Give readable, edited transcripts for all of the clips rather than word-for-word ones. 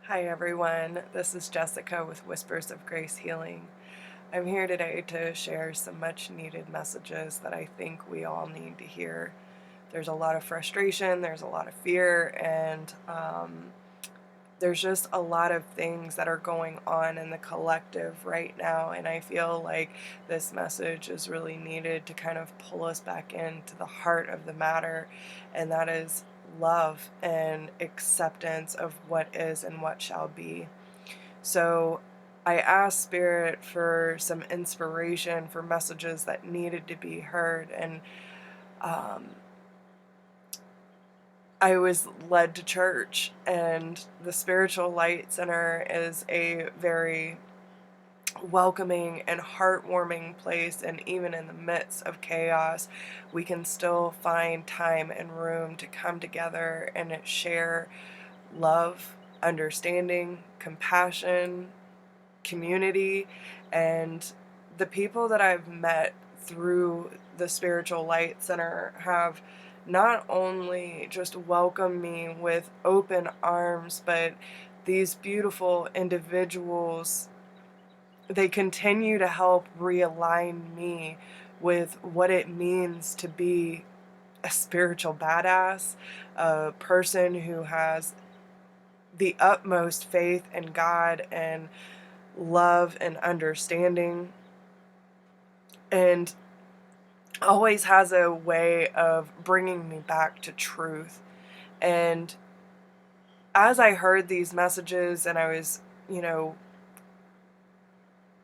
Hi everyone, this is Jessica with Whispers of Grace Healing. I'm here today to share some much needed messages that I think we all need to hear. There's a lot of frustration, there's a lot of fear, and there's just a lot of things that are going on in the collective right now, and I feel like this message is really needed to kind of pull us back into the heart of the matter, and that is love and acceptance of what is and what shall be. So I asked Spirit for some inspiration for messages that needed to be heard, and um, I was led to church, and the Spiritual Light Center is a very welcoming and heartwarming place, and even in the midst of chaos, we can still find time and room to come together and share love, understanding, compassion, community. And the people that I've met through the Spiritual Light Center have not only just welcomed me with open arms, but these beautiful individuals, they continue to help realign me with what it means to be a spiritual badass, a person who has the utmost faith in God and love and understanding, and always has a way of bringing me back to truth. And as I heard these messages, and I was,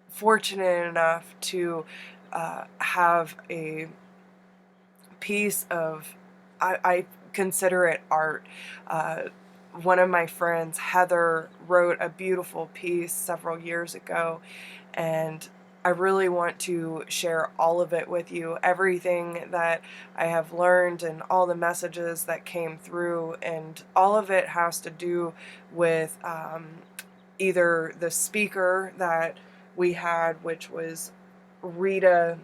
fortunate enough to have a piece of, I consider it art. One of my friends, Heather, wrote a beautiful piece several years ago, and I really want to share all of it with you, everything that I have learned and all the messages that came through, and all of it has to do with either the speaker that we had, which was Rita.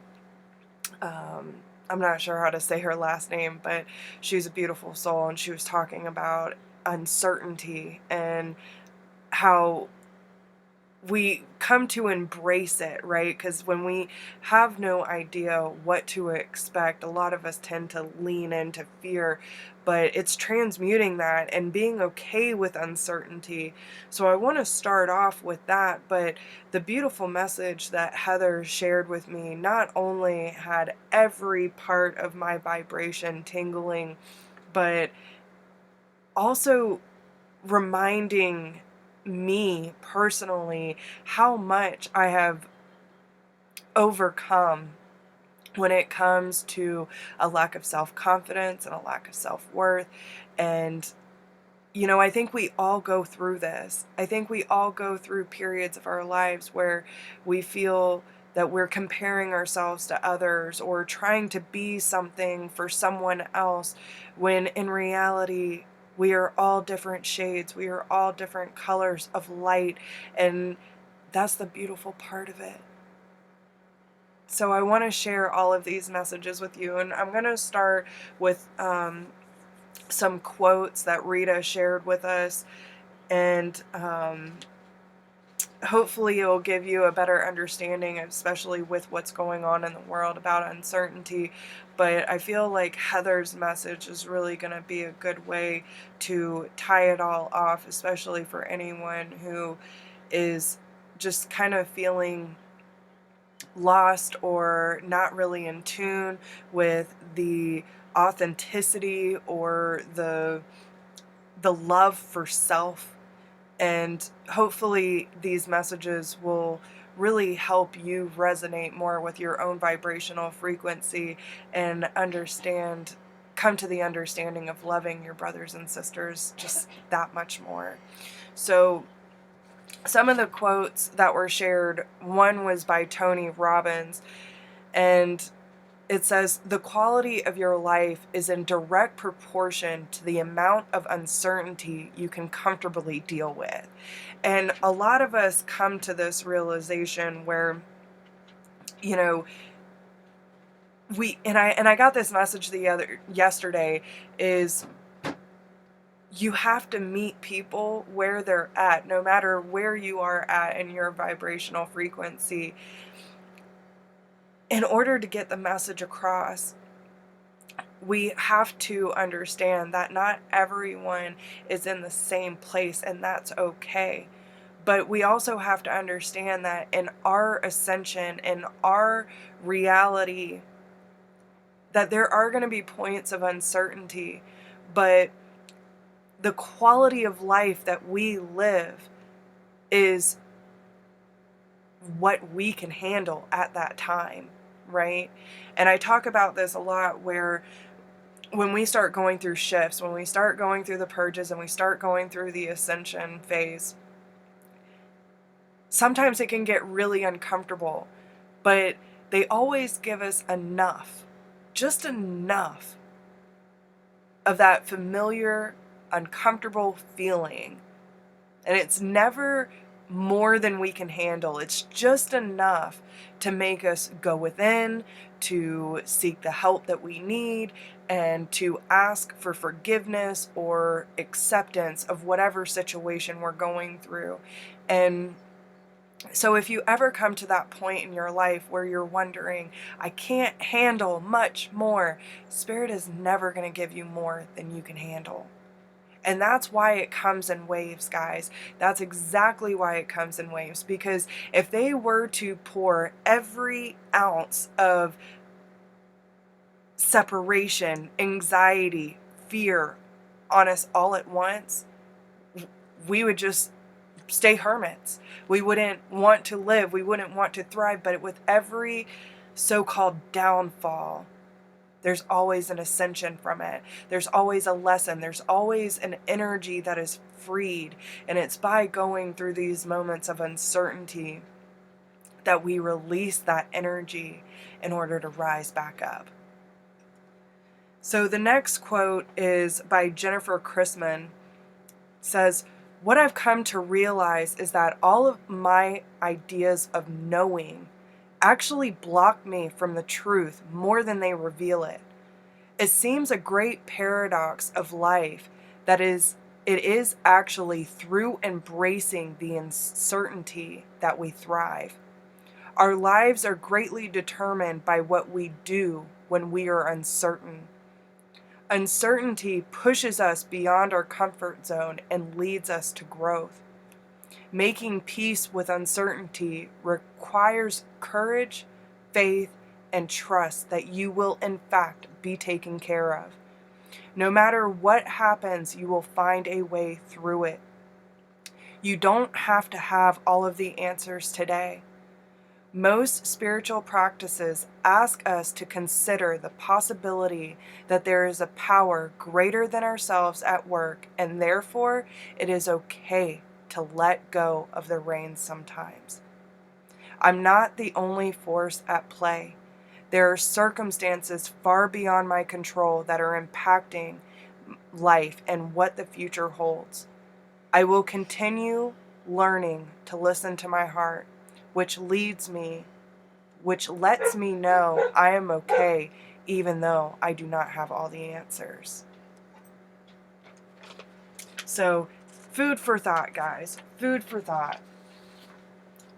I'm not sure how to say her last name, but she's a beautiful soul, and she was talking about uncertainty and how we come to embrace it, right? Because when we have no idea what to expect, a lot of us tend to lean into fear, but it's transmuting that and being okay with uncertainty. So I want to start off with that, but the beautiful message that Heather shared with me not only had every part of my vibration tingling, but also reminding me personally how much I have overcome when it comes to a lack of self-confidence and a lack of self-worth. And I think we all go through this. I think we all go through periods of our lives where we feel that we're comparing ourselves to others or trying to be something for someone else, when in reality, we are all different shades. We are all different colors of light. And that's the beautiful part of it. So I want to share all of these messages with you. And I'm going to start with some quotes that Rita shared with us, and hopefully it will give you a better understanding, especially with what's going on in the world about uncertainty. But I feel like Heather's message is really going to be a good way to tie it all off, especially for anyone who is just kind of feeling lost or not really in tune with the authenticity or the love for self. And hopefully these messages will really help you resonate more with your own vibrational frequency and come to the understanding of loving your brothers and sisters just that much more. So some of the quotes that were shared, one was by Tony Robbins, and it says, "The quality of your life is in direct proportion to the amount of uncertainty you can comfortably deal with." And a lot of us come to this realization where, you know, I got this message yesterday, is you have to meet people where they're at, no matter where you are at in your vibrational frequency, in order to get the message across. We have to understand that not everyone is in the same place, and that's okay. But we also have to understand that in our ascension, in our reality, that there are going to be points of uncertainty, but the quality of life that we live is what we can handle at that time, right? And I talk about this a lot, where when we start going through shifts, when we start going through the purges and we start going through the ascension phase, sometimes it can get really uncomfortable, but they always give us enough, just enough of that familiar, uncomfortable feeling. And it's never more than we can handle. It's just enough to make us go within, to seek the help that we need, and to ask for forgiveness or acceptance of whatever situation we're going through. And so if you ever come to that point in your life where you're wondering, I can't handle much more, Spirit is never going to give you more than you can handle. And that's why it comes in waves, guys. That's exactly why it comes in waves. Because if they were to pour every ounce of separation, anxiety, fear on us all at once, we would just stay hermits. We wouldn't want to live. We wouldn't want to thrive. But with every so-called downfall, there's always an ascension from it. There's always a lesson. There's always an energy that is freed. And it's by going through these moments of uncertainty that we release that energy in order to rise back up. So the next quote is by Jennifer Chrisman. It says, "What I've come to realize is that all of my ideas of knowing actually block me from the truth more than they reveal it. It seems a great paradox of life that it is actually through embracing the uncertainty that we thrive. Our lives are greatly determined by what we do when we are uncertain. Uncertainty pushes us beyond our comfort zone and leads us to growth. Making peace with uncertainty requires courage, faith, and trust that you will in fact be taken care of. No matter what happens, you will find a way through it. You don't have to have all of the answers today. Most spiritual practices ask us to consider the possibility that there is a power greater than ourselves at work, and therefore it is okay to let go of the reins sometimes. I'm not the only force at play. There are circumstances far beyond my control that are impacting life and what the future holds. I will continue learning to listen to my heart, which lets me know I am okay, even though I do not have all the answers." So, food for thought, guys. Food for thought.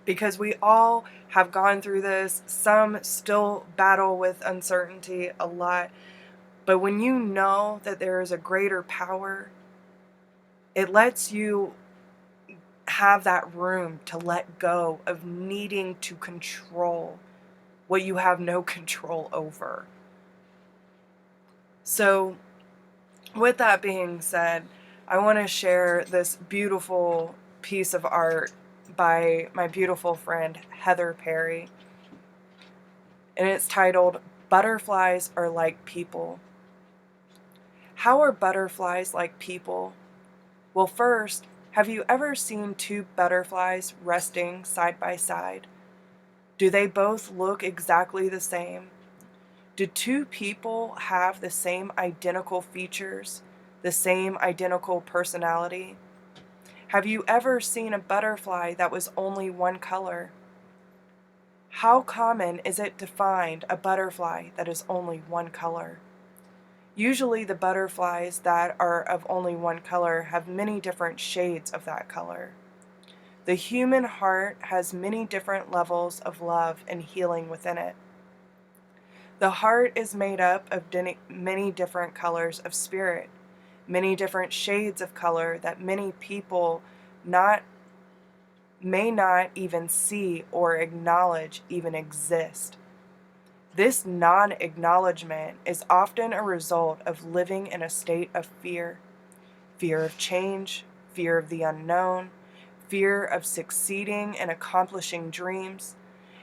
Because we all have gone through this. Some still battle with uncertainty a lot. But when you know that there is a greater power, it lets you have that room to let go of needing to control what you have no control over. So, with that being said, I want to share this beautiful piece of art by my beautiful friend Heather Perry. And it's titled, "Butterflies Are Like People." How are butterflies like people? Well, first, have you ever seen two butterflies resting side by side? Do they both look exactly the same? Do two people have the same identical features, the same identical personality? Have you ever seen a butterfly that was only one color? How common is it to find a butterfly that is only one color? Usually the butterflies that are of only one color have many different shades of that color. The human heart has many different levels of love and healing within it. The heart is made up of many different colors of spirit, many different shades of color that many people may not even see or acknowledge even exist. This non-acknowledgement is often a result of living in a state of fear. Fear of change, fear of the unknown, fear of succeeding and accomplishing dreams.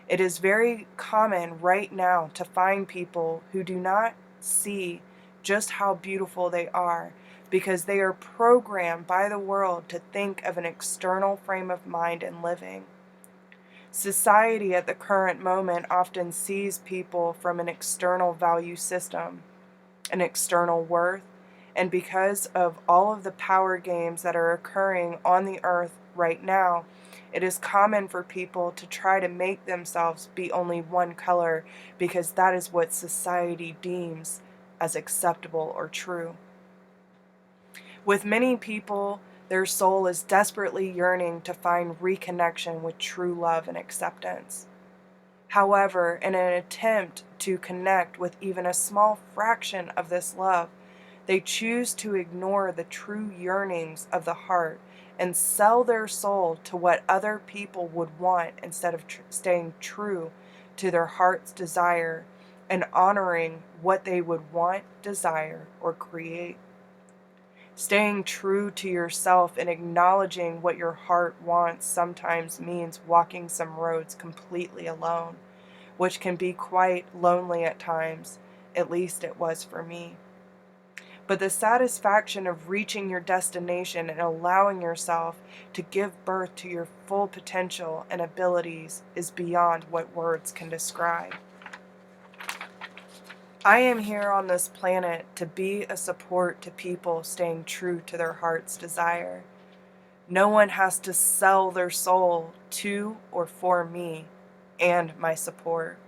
It is very common right now to find people who do not see just how beautiful they are because they are programmed by the world to think of an external frame of mind and living. Society at the current moment often sees people from an external value system, an external worth, and because of all of the power games that are occurring on the earth right now, it is common for people to try to make themselves be only one color because that is what society deems as acceptable or true. With many people, their soul is desperately yearning to find reconnection with true love and acceptance. However, in an attempt to connect with even a small fraction of this love, they choose to ignore the true yearnings of the heart and sell their soul to what other people would want instead of staying true to their heart's desire and honoring what they would want, desire, or create. Staying true to yourself and acknowledging what your heart wants sometimes means walking some roads completely alone, which can be quite lonely at times. At least it was for me. But the satisfaction of reaching your destination and allowing yourself to give birth to your full potential and abilities is beyond what words can describe. I am here on this planet to be a support to people staying true to their heart's desire. No one has to sell their soul to or for me and my support.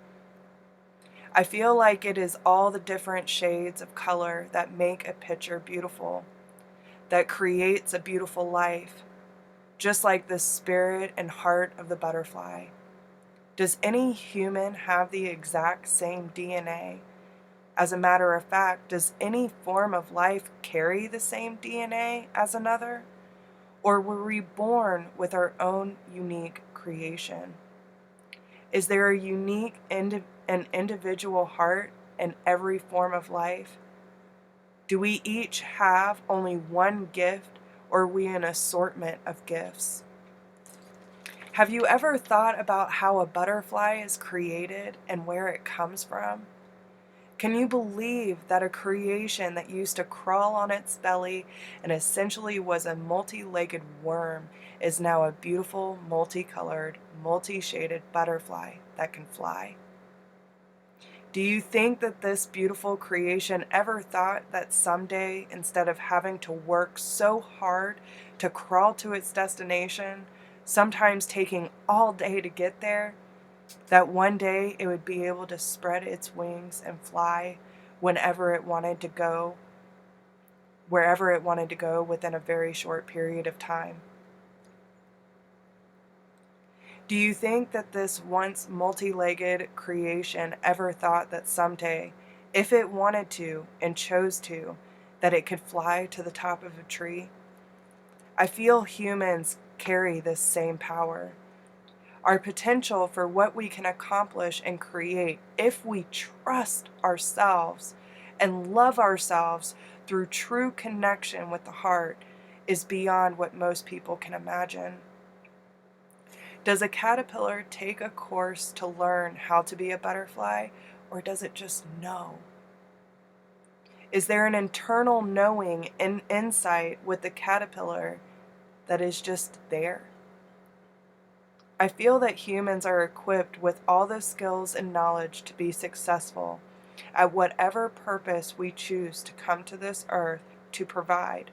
I feel like it is all the different shades of color that make a picture beautiful, that creates a beautiful life, just like the spirit and heart of the butterfly. Does any human have the exact same DNA? As a matter of fact, does any form of life carry the same DNA as another? Or were we born with our own unique creation? Is there a unique and individual heart in every form of life? Do we each have only one gift, or are we an assortment of gifts? Have you ever thought about how a butterfly is created and where it comes from? Can you believe that a creation that used to crawl on its belly and essentially was a multi-legged worm is now a beautiful, multicolored, multi-shaded butterfly that can fly? Do you think that this beautiful creation ever thought that someday, instead of having to work so hard to crawl to its destination, sometimes taking all day to get there, that one day it would be able to spread its wings and fly whenever it wanted to go, wherever it wanted to go within a very short period of time? Do you think that this once multi-legged creation ever thought that someday, if it wanted to and chose to, that it could fly to the top of a tree? I feel humans carry this same power. Our potential for what we can accomplish and create if we trust ourselves and love ourselves through true connection with the heart is beyond what most people can imagine. Does a caterpillar take a course to learn how to be a butterfly, or does it just know? Is there an internal knowing and insight with the caterpillar that is just there? I feel that humans are equipped with all the skills and knowledge to be successful at whatever purpose we choose to come to this earth to provide.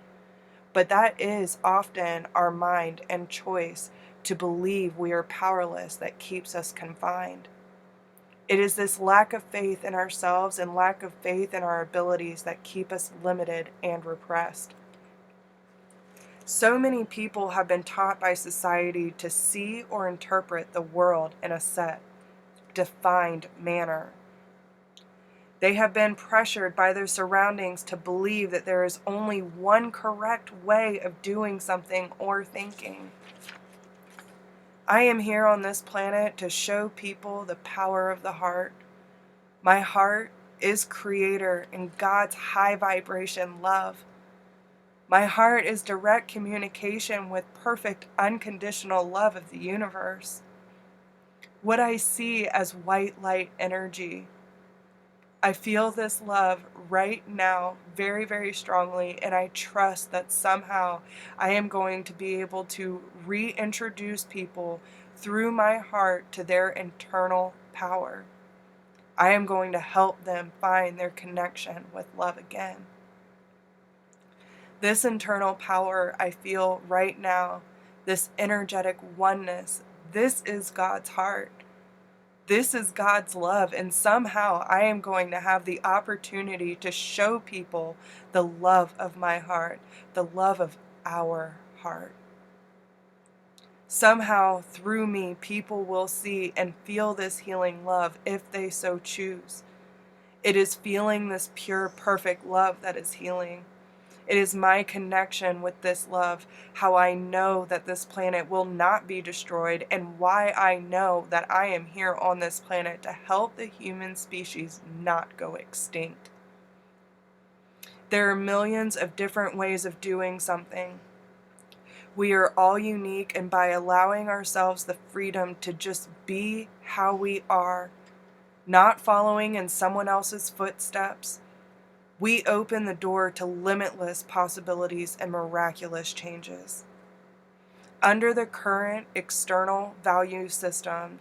But that is often our mind and choice to believe we are powerless that keeps us confined. It is this lack of faith in ourselves and lack of faith in our abilities that keep us limited and repressed. So many people have been taught by society to see or interpret the world in a set, defined manner. They have been pressured by their surroundings to believe that there is only one correct way of doing something or thinking. I am here on this planet to show people the power of the heart. My heart is creator and God's high vibration love. My heart is direct communication with perfect unconditional love of the universe. What I see as white light energy. I feel this love right now very, very strongly, and I trust that somehow I am going to be able to reintroduce people through my heart to their internal power. I am going to help them find their connection with love again. This internal power I feel right now, this energetic oneness, this is God's heart. This is God's love, and somehow I am going to have the opportunity to show people the love of my heart, the love of our heart. Somehow, through me, people will see and feel this healing love if they so choose. It is feeling this pure, perfect love that is healing. It is my connection with this love, how I know that this planet will not be destroyed, and why I know that I am here on this planet to help the human species not go extinct. There are millions of different ways of doing something. We are all unique, and by allowing ourselves the freedom to just be how we are, not following in someone else's footsteps, we open the door to limitless possibilities and miraculous changes. Under the current external value system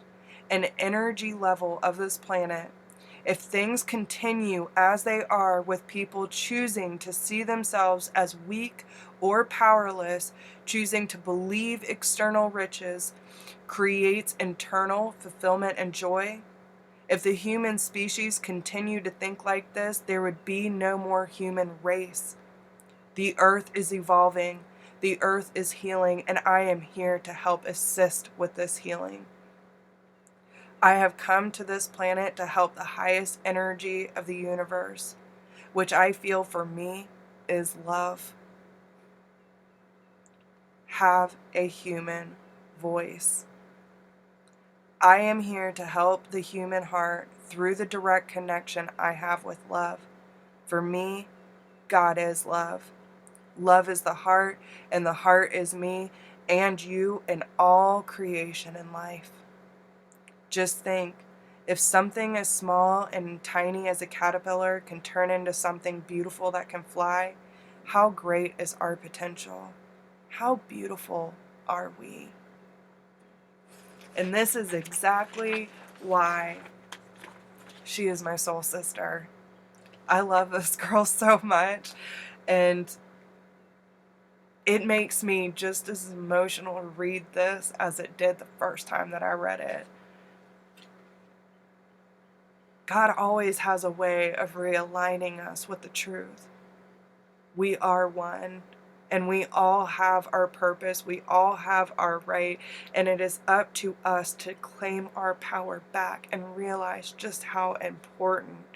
and energy level of this planet, if things continue as they are, with people choosing to see themselves as weak or powerless, choosing to believe external riches creates internal fulfillment and joy, if the human species continued to think like this, there would be no more human race. The earth is evolving, the earth is healing, and I am here to help assist with this healing. I have come to this planet to help the highest energy of the universe, which I feel for me is love. Have a human voice. I am here to help the human heart through the direct connection I have with love. For me, God is love. Love is the heart, and the heart is me and you and all creation in life. Just think, if something as small and tiny as a caterpillar can turn into something beautiful that can fly, how great is our potential? How beautiful are we? And this is exactly why she is my soul sister. I love this girl so much, and it makes me just as emotional to read this as it did the first time that I read it. God always has a way of realigning us with the truth. We are one. And we all have our purpose, we all have our right, and it is up to us to claim our power back and realize just how important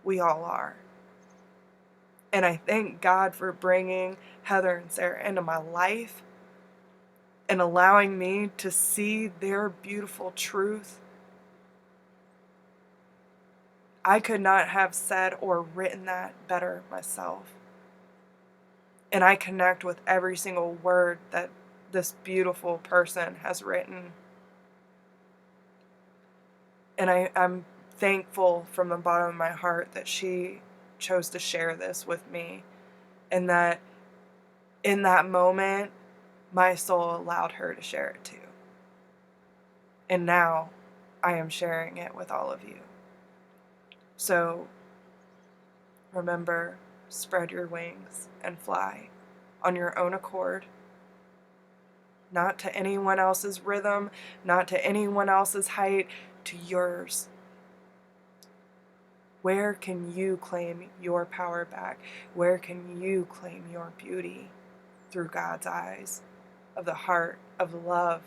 we all are. And I thank God for bringing Heather and Sarah into my life and allowing me to see their beautiful truth. I could not have said or written that better myself. And I connect with every single word that this beautiful person has written. And I'm thankful from the bottom of my heart that she chose to share this with me. And that in that moment, my soul allowed her to share it too. And now I am sharing it with all of you. So remember, spread your wings and fly on your own accord, not to anyone else's rhythm, not to anyone else's height, to yours. Where can you claim your power back? Where can you claim your beauty through God's eyes of the heart, of love,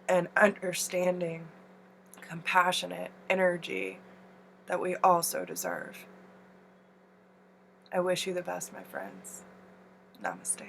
and understanding, compassionate energy that we also deserve? I wish you the best, my friends. Namaste.